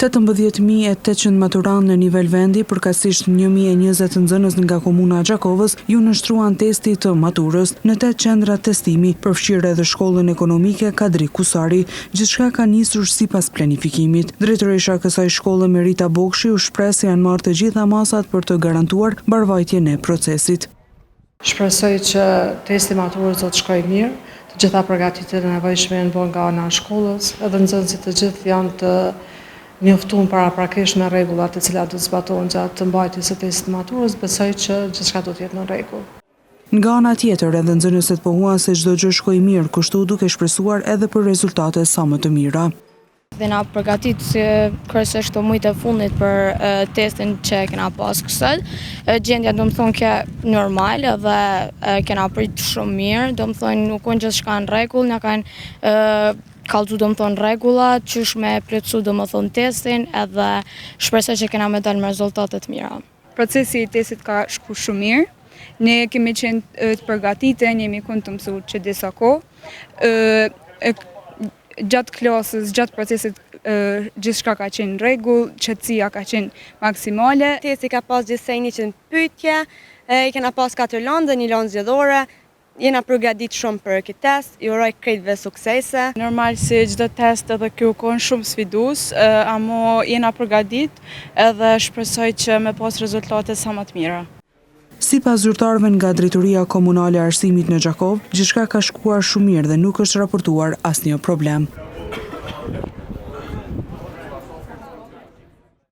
18.800 maturantë në nivel vendi, përkatësisht 1.020 nxënës nga komuna e Gjakovës, ju nështruan testi të maturës në 8 qendra testimi, përfshirë edhe shkollën ekonomike Kadri Kusari. Gjithçka ka nisur sipas planifikimit. Drejtoresha e kësaj shkolle Merita Bokshi u shpreh se janë marrë të gjitha masat për të garantuar mbarvajtjen e procesit. Shpresoj që testi maturës do të shkojë mirë. Të gjitha përgatitjet e nevojshme janë bërë nga ana e shkollës, edhe nxënësit të gjithë janë të njoftuar paraprakisht me rregullat të cilat do të zbatohen gjatë të mbajtjes së testit maturës. Besoj që gjithçka do të jetë në rregull. Nga ana tjetër, edhe nxënësit pohuan se çdo gjë shkoi mirë, kështu duke shpresuar edhe për rezultate sa më të mira. Dhe na përgatit kryesisht të muajt e fundit për testin që kena pas kësaj. Gjendja do të thonë që normale dhe kena prit shumë mirë, do të thonë nuk kanë gjithçka në rregull, na kanë kallëzu do të thonë rregullat, qysh me plotësu do të thonë testin, edhe shpresoj që kena me dalë me rezultate të mira. Procesi i testit ka shku shumë mirë. Ne kemi qenë të përgatitur, jemi kënd të mësuar që disa kohë. Gjatë klasës, gjatë procesit, gjithçka ka qenë në rregull, qetësia ka qenë maksimale. Testi ka pas gjithsej 100 pyetje, kena pas 4 lëndë, 1 lëndë zgjedhore. Jena përgatitur shumë për këtë test, ju uroj krejtëve suksese. Normal si çdo test edhe kjo kanë shumë sfidues, amo jena përgatitur edhe shpresoj që me pas rezultate sa më të mira. Sipas zyrtarëve nga Drejtoria Komunale e Arsimit në Gjakov, gjithçka ka shkuar shumë mirë dhe nuk është raportuar asnjë problem.